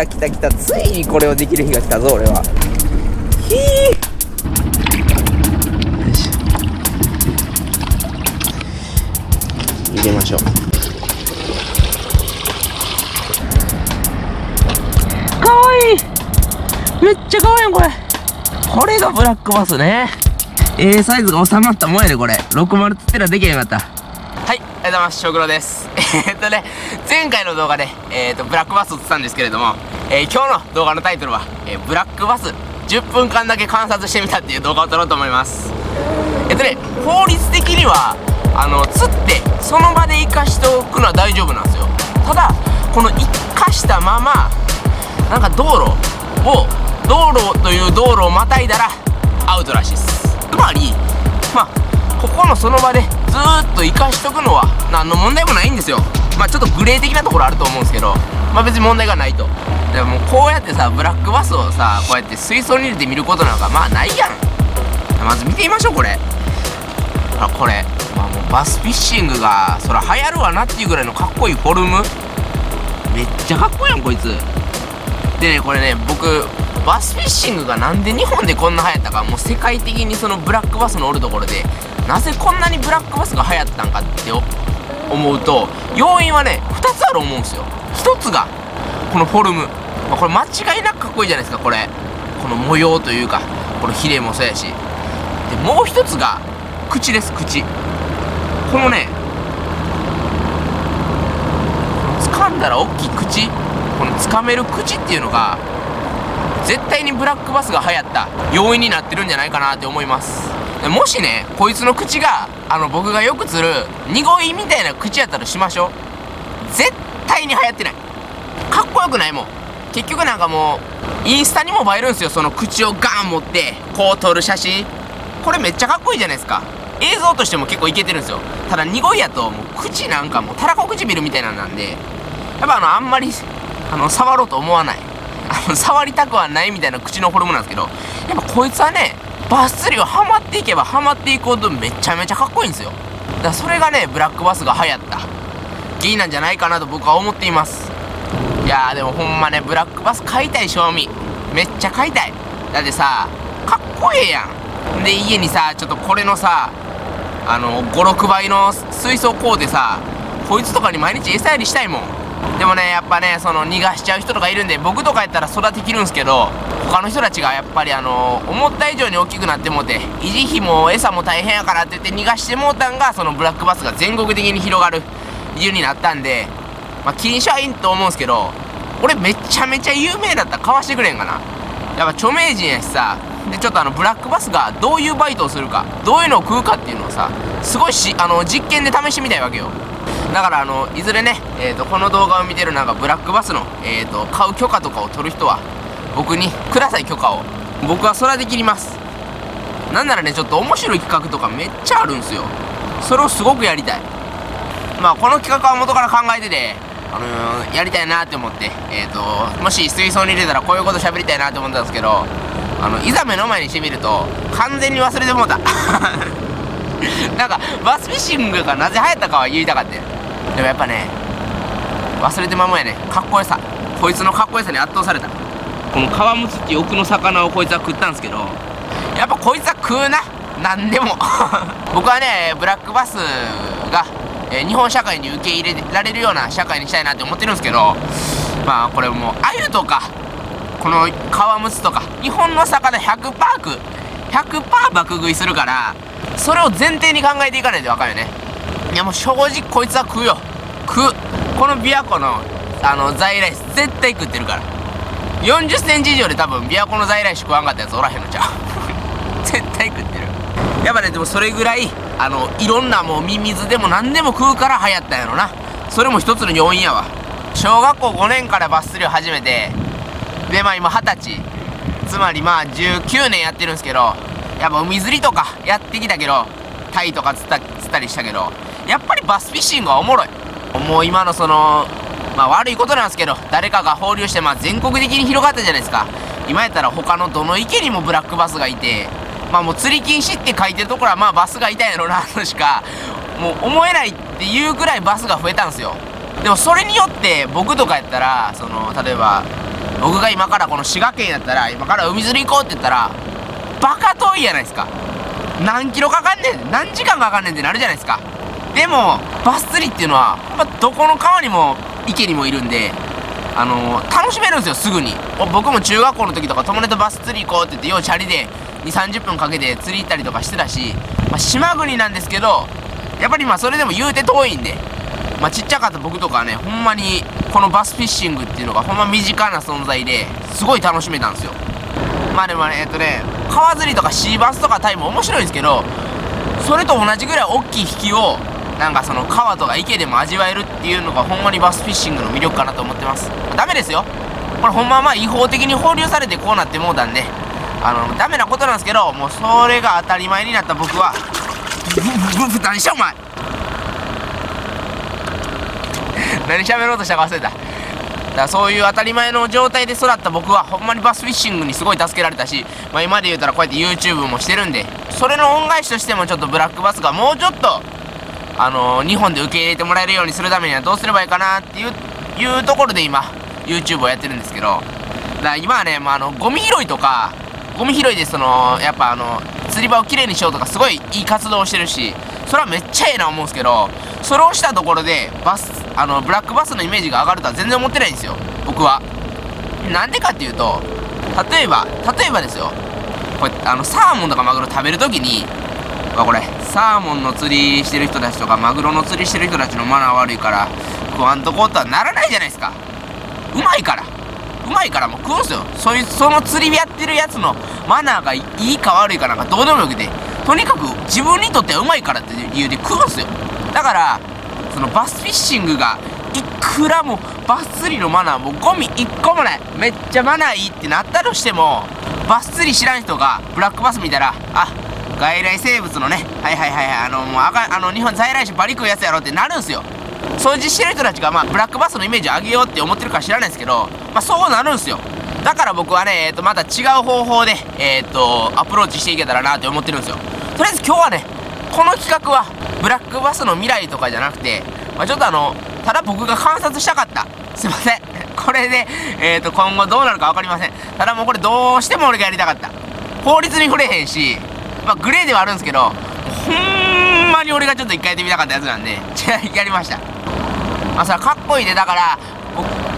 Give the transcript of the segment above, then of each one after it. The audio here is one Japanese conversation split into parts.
た来た来た。ついにこれをできる日が来たぞ、俺は。ひー。よいしょ。入れましょう。かわいい。めっちゃかわいいよ、これ。これがブラックバスね。サイズが収まったもんやで、これ。60つってらできへんかった。はい、ありがとうございます。小黒です。前回の動画で、ブラックバスを釣ったんですけれども、今日の動画のタイトルは、ブラックバス10分間だけ観察してみたっていう動画を撮ろうと思います。法律的には、釣ってその場で生かしておくのは大丈夫なんですよ。ただ、この生かしたまま、なんか道路という道路をまたいだらアウトらしいです。つまり、ここのその場でずーっと生かしとくのは何の問題もないんですよ。ちょっとグレー的なところあると思うんですけど、別に問題がないと。でもこうやってさ、ブラックバスをさ、こうやって水槽に入れて見ることなんかないやん。まず見てみましょう、これ。これ、もうバスフィッシングがそら流行るわなっていうぐらいのかっこいいフォルム。めっちゃかっこいいやん、こいつ。でね、これね、僕バスフィッシングがなんで日本でこんな流行ったか、もう世界的にそのブラックバスのおるところでなぜこんなにブラックバスが流行ったんかって思うと、要因はね2つあると思うんですよ。1つがこのフォルム、これ間違いなくかっこいいじゃないですか。これこの模様というか、このヒレもそうやし、でもう1つが口です。口、このね、掴んだら大きい口、この掴める口っていうのが絶対にブラックバスが流行った要因になってるんじゃないかなって思います。でもしね、こいつの口が僕がよく釣るニゴイみたいな口やったとしましょう。絶対に流行ってない。かっこよくないもん。結局なんかもうインスタにも映えるんですよ。その口をガーン持ってこう撮る写真、これめっちゃかっこいいじゃないですか。映像としても結構いけてるんですよ。ただニゴイやともう口なんかもうたらこ唇みたいなんで、やっぱあんまり触ろうと思わない、触りたくはないみたいな口のフォルムなんですけど、やっぱこいつはね、バス釣りをハマっていけばハマっていくほどめちゃめちゃかっこいいんですよ。だからそれがね、ブラックバスが流行った原因なんじゃないかなと僕は思っています。いやー、でもほんまね、ブラックバス買いたい、賞味めっちゃ買いたい。だってさ、かっこええやん。で家にさ、ちょっとこれのさ、5、6倍の水槽買うてさ、こいつとかに毎日餌やりしたいもん。でもね、やっぱね、その逃がしちゃう人とかいるんで、僕とかやったら育てきるんすけど、他の人たちがやっぱり思った以上に大きくなってもうて、維持費も餌も大変やからって言って逃がしてもうたんが、そのブラックバスが全国的に広がる理由になったんで、禁止はいいと思うんすけど、俺めちゃめちゃ有名だったら買わしてくれんかな。やっぱ著名人やしさ、でちょっとブラックバスがどういうバイトをするか、どういうのを食うかっていうのをさ、すごい実験で試してみたいわけよ。だからいずれね、この動画を見てるなんかブラックバスの、買う許可とかを取る人は僕にください、許可を。僕はそれはできます。なんならね、ちょっと面白い企画とかめっちゃあるんすよ。それをすごくやりたい。この企画は元から考えてて、やりたいなって思って、もし水槽に入れたらこういうこと喋りたいなって思ったんですけど、いざ目の前にしてみると完全に忘れてもうたなんかバスフィッシングがなぜ流行ったかは言いたかった。でもやっぱね、忘れてまもやね、かっこよさ。こいつのかっこよさに圧倒された。このカワムツっていう奥の魚をこいつは食ったんですけど、やっぱこいつは食うな、なんでも僕はね、ブラックバスが、日本社会に受け入れられるような社会にしたいなって思ってるんですけど、これもうアユとかこのカワムツとか日本の魚 100% 爆食いするから、それを前提に考えていかないと分かるよね。いやもう正直こいつは食うよ、食う。この琵琶湖の在来種絶対食ってるから。40センチ以上で多分琵琶湖の在来種食わんかったやつおらへんのちゃう絶対食ってる。やっぱね、でもそれぐらいいろんなもうミミズでも何でも食うから流行ったんやろな。それも一つの要因やわ。小学校5年からバス釣りを始めて、で今20歳、つまり19年やってるんですけど、やっぱ海釣りとかやってきたけど、タイとか釣ったりしたけど、やっぱりバスフィッシングはおもろい。もう今の悪いことなんですけど、誰かが放流して全国的に広がったじゃないですか。今やったら他のどの池にもブラックバスがいて、もう釣り禁止って書いてるところはバスがいたんやろなとしかもう思えないっていうぐらいバスが増えたんですよ。でもそれによって僕とかやったら例えば僕が今からこの滋賀県やったら今から海釣り行こうって言ったらバカ遠いやないですか。何キロかかんねん、何時間かかんねんってなるじゃないですか。でもバス釣りっていうのはどこの川にも池にもいるんで、楽しめるんですよ、すぐに。僕も中学校の時とか友達とバス釣り行こうって言ってようチャリで2、30分かけて釣り行ったりとかしてたし、島国なんですけどやっぱりそれでも言うて遠いんで、ちっちゃかった僕とかはね、ほんまにこのバスフィッシングっていうのがほんま身近な存在ですごい楽しめたんですよ。でもね、川釣りとかシーバスとかタイも面白いんですけど、それと同じぐらい大きい引きをなんかその川とか池でも味わえるっていうのがほんまにバスフィッシングの魅力かなと思ってます。ダメですよ、これほんま違法的に放流されてこうなってもうたんで、ダメなことなんですけど、もうそれが当たり前になった僕は何しようお前何喋ろうとしたか忘れた。だからそういう当たり前の状態で育った僕はほんまにバスフィッシングにすごい助けられたし、今で言うたらこうやって YouTube もしてるんで、それの恩返しとしてもちょっとブラックバスがもうちょっと日本で受け入れてもらえるようにするためにはどうすればいいかなっていうところで今 YouTube をやってるんですけど、だから今はね、ゴミ拾いとかゴミ拾いでやっぱ釣り場をきれいにしようとかすごいいい活動をしてるし、それはめっちゃええな思うんですけど、それをしたところでブラックバスのイメージが上がるとは全然思ってないんですよ、僕は。なんでかっていうと、例えばですよ、これサーモンとかマグロ食べるときに、これサーモンの釣りしてる人たちとかマグロの釣りしてる人たちのマナー悪いから食わんとこうとはならないじゃないですか。うまいからもう食うんすよ。その釣りやってるやつのマナーがいいか悪いかなんかどうでもよくて、とにかく自分にとってはうまいからっていう理由で食うんすよ。だからそのバスフィッシングがいくらもバス釣りのマナーもゴミ1個もない、めっちゃマナーいいってなったとしても、バス釣り知らん人がブラックバス見たら、外来生物のね、もう日本在来種バリ食うやつやろってなるんすよ。掃除してる人たちがブラックバスのイメージ上げようって思ってるか知らないですけど、そうなるんすよ。だから僕はね、また違う方法でアプローチしていけたらなって思ってるんですよ。とりあえず今日はね、この企画はブラックバスの未来とかじゃなくて、ちょっとただ僕が観察したかった、すいませんこれで今後どうなるか分かりません。ただもうこれどうしても俺がやりたかった、法律に触れへんし、グレーではあるんですけど、ほんまに俺がちょっと一回やってみたかったやつなんでやりました。それはかっこいいで、だから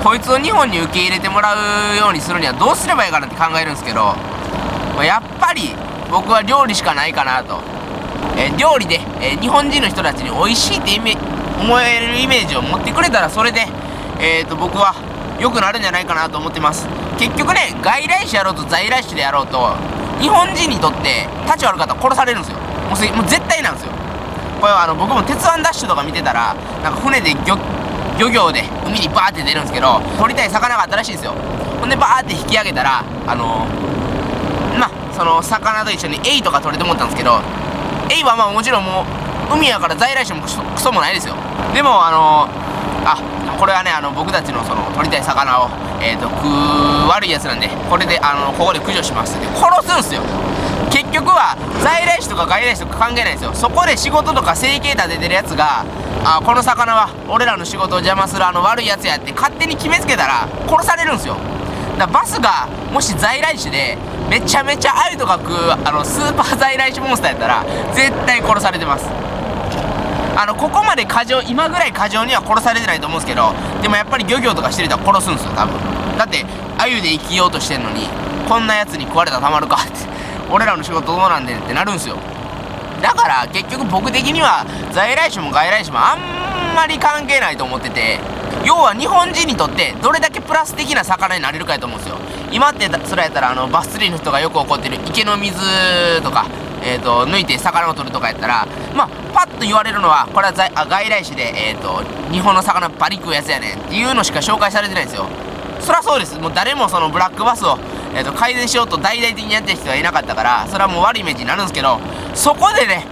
こいつを日本に受け入れてもらうようにするにはどうすればいいかなって考えるんですけど、やっぱり僕は料理しかないかなと。料理で、日本人の人たちに美味しいって思えるイメージを持ってくれたら、それで、僕は良くなるんじゃないかなと思ってます。結局ね、外来種やろうと在来種でやろうと、日本人にとって立ち悪かったら殺されるんですよ。もう絶対なんですよ。これは僕も鉄腕ダッシュとか見てたら、なんか船で漁業で海にバーって出るんですけど、取りたい魚があったらしいんですよ。ほんでバーって引き上げたらその魚と一緒にエイとか取れて思ったんですけど、エイはもちろんもう海やから在来種もクソもないですよ。でもこれはね、僕たちの取りたい魚を食う悪いやつなんで、これでここで駆除しますって殺すんすよ。結局は在来種とか外来種とか関係ないんですよ。そこで仕事とか生計立ててるやつが、この魚は俺らの仕事を邪魔する悪いやつやって勝手に決めつけたら殺されるんですよ。だからバスがもし在来種でめちゃめちゃ鮎とか食うスーパー在来種モンスターやったら絶対殺されてます。ここまで今ぐらい過剰には殺されてないと思うんですけど、でもやっぱり漁業とかしてる人は殺すんですよ、多分。だって鮎で生きようとしてんのにこんなやつに食われたらたまるかって俺らの仕事どうなんでんってなるんですよ。だから結局僕的には在来種も外来種もあんまり関係ないと思ってて、要は日本人にとってどれだけプラス的な魚になれるかやと思うんですよ。今ってそれやったらバス釣りの人がよく起こってる池の水とか抜いて魚を取るとかやったら、パッと言われるのはこれは外来種で日本の魚バリ食うやつやねんっていうのしか紹介されてないんですよ。そりゃそうです。もう誰もそのブラックバスを改善しようと大々的にやってる人はいなかったから、それはもう悪いイメージになるんですけど、そこでね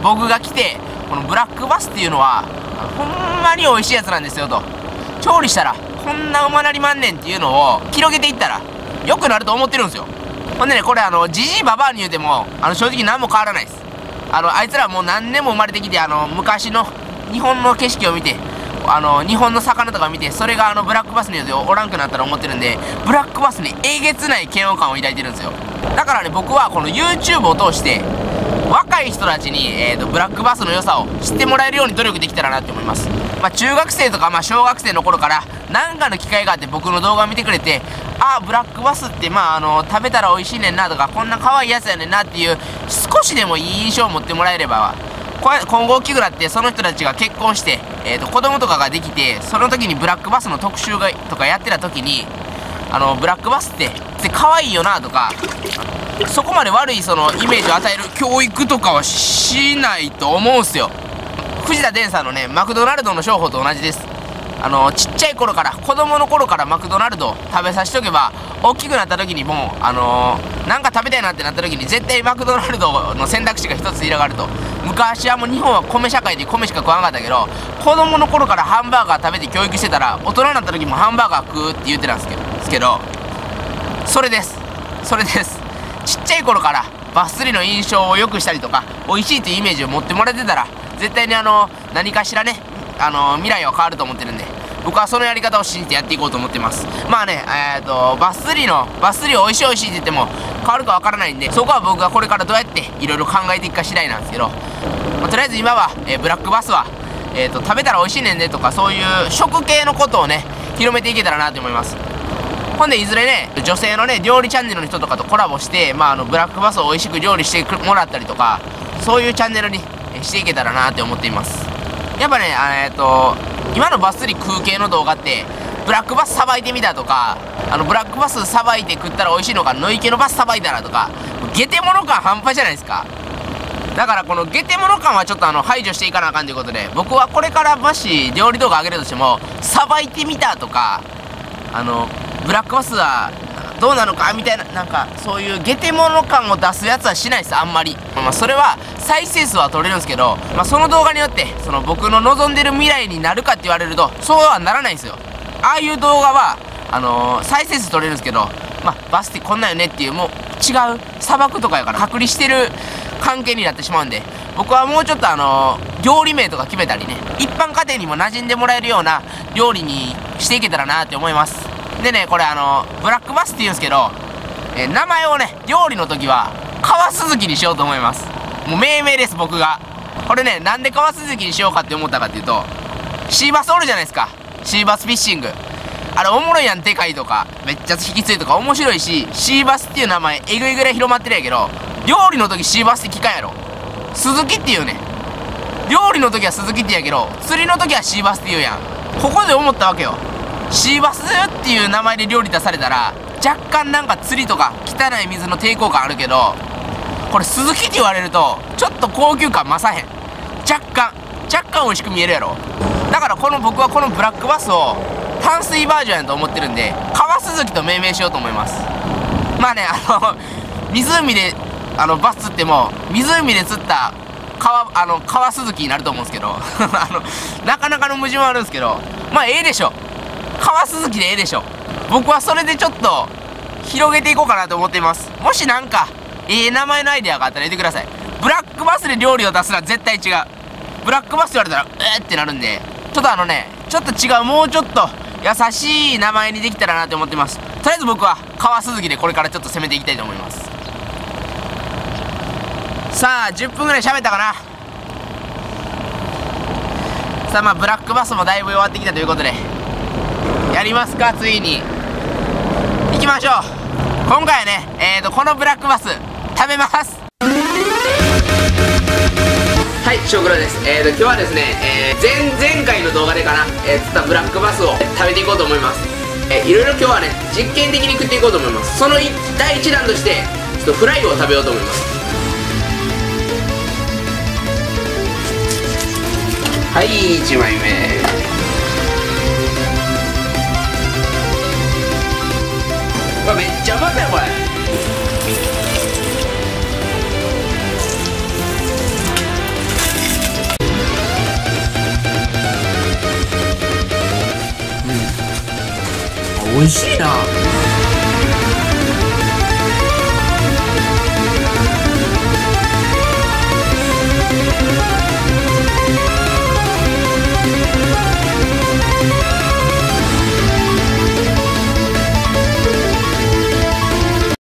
僕が来て、このブラックバスっていうのはほんまに美味しいやつなんですよと。調理したらこんなうまなりまんねんっていうのを広げていったら良くなると思ってるんですよ。ほんでね、これジジイババアに言うても正直何も変わらないです。あいつらもう何年も生まれてきて昔の日本の景色を見て日本の魚とか見て、それがブラックバスによっておらんくなったら思ってるんで、ブラックバスにえげつない嫌悪感を抱いてるんですよ。だからね、僕はこの YouTube を通して若い人たちに、ブラックバスの良さを知ってもらえるように努力できたらなって思います。中学生とか、小学生の頃から何かの機会があって僕の動画を見てくれて、ああブラックバスって食べたら美味しいねんなとか、こんな可愛いやつやねんなっていう少しでもいい印象を持ってもらえれば、今後大きくなってその人たちが結婚して、子供とかができて、その時にブラックバスの特集とかやってた時に、ブラックバスって可愛いよなとか、そこまで悪いイメージを与える教育とかはしないと思うんすよ。藤田伝さんのね、マクドナルドの商法と同じです。ちっちゃい頃から、子供の頃からマクドナルドを食べさせておけば、大きくなった時にもなんか食べたいなってなった時に絶対マクドナルドの選択肢が一つ広がると。昔はもう日本は米社会で米しか食わなかったけど、子供の頃からハンバーガー食べて教育してたら、大人になった時もハンバーガー食うって言ってたんですけど、それです。ちっちゃい頃からバス釣りの印象を良くしたりとか、美味しいというイメージを持ってもらえてたら、絶対に何かしらね、未来は変わると思ってるんで、僕はそのやり方を信じてやっていこうと思ってます。バス釣りを美味しいって言っても変わるかわからないんで、そこは僕がこれからどうやっていろいろ考えていくか次第なんですけど、とりあえず今は、ブラックバスは、食べたら美味しいねんでとか、そういう食系のことをね、広めていけたらなと思います。ほんでいずれね、女性のね、料理チャンネルの人とかとコラボして、ブラックバスを美味しく料理してもらったりとか、そういうチャンネルにしていけたらなって思っています。やっぱね、今のバス釣り食う系の動画って、ブラックバスさばいてみたとか、ブラックバスさばいて食ったら美味しいのか、野池のバスさばいたらとか、ゲテモノ感半端じゃないですか。だからこのゲテモノ感はちょっと排除していかなあかんということで、僕はこれからもし料理動画上げるとしても、さばいてみたとか、ブラックバスはどうなのかみたいな、なんかそういうゲテモノ感を出すやつはしないです、あんまり。それは再生数は取れるんですけど、その動画によって僕の望んでる未来になるかって言われるとそうはならないんですよ。ああいう動画は再生数取れるんですけど、バスってこんなんよねっていう、もう違う砂漠とかやから隔離してる関係になってしまうんで、僕はもうちょっと料理名とか決めたりね、一般家庭にも馴染んでもらえるような料理にしていけたらなって思います。でね、これブラックバスって言うんですけど、名前をね、料理の時は川鈴木にしようと思います。もう命名です、僕が。これね、なんで川鈴木にしようかって思ったかっていうと、シーバスおるじゃないですか。シーバスフィッシング。あれおもろいやん、でかいとかめっちゃ引きついとか面白いし、シーバスっていう名前えぐいぐらい広まってるやけど、料理の時シーバスって聞かんやろ。鈴木っていうね。料理の時は鈴木って言うやけど、釣りの時はシーバスって言うやん。ここで思ったわけよ。シーバスっていう名前で料理出されたら、若干なんか釣りとか汚い水の抵抗感あるけど、これ鈴木って言われるとちょっと高級感増さへん。若干美味しく見えるやろ。だから僕はこのブラックバスを淡水バージョンやと思ってるんで、川鈴木と命名しようと思います。湖でバス釣っても湖で釣った川鈴木になると思うんですけどなかなかの矛盾はあるんですけど、ええでしょ。川鈴木でええでしょ。僕はそれでちょっと広げていこうかなと思っています。もしなんか名前のアイデアがあったら言ってください。ブラックバスで料理を出すのは絶対違う。ブラックバスって言われたらってなるんで、ちょっとちょっと違う、もうちょっと優しい名前にできたらなと思ってます。とりあえず僕は川鈴木でこれからちょっと攻めていきたいと思います。さあ10分ぐらい喋ったかな。さあブラックバスもだいぶ終わってきたということで、やりますか。ついに行きましょう。今回はねこのブラックバス食べます。はい、翔黒です。今日はですね、前回の動画でかな、釣ったブラックバスを食べていこうと思います。いろいろ今日はね実験的に食っていこうと思います。その第1弾としてちょっとフライを食べようと思います。はい、1枚目。めっちゃうまそうやこれ。美味しいな。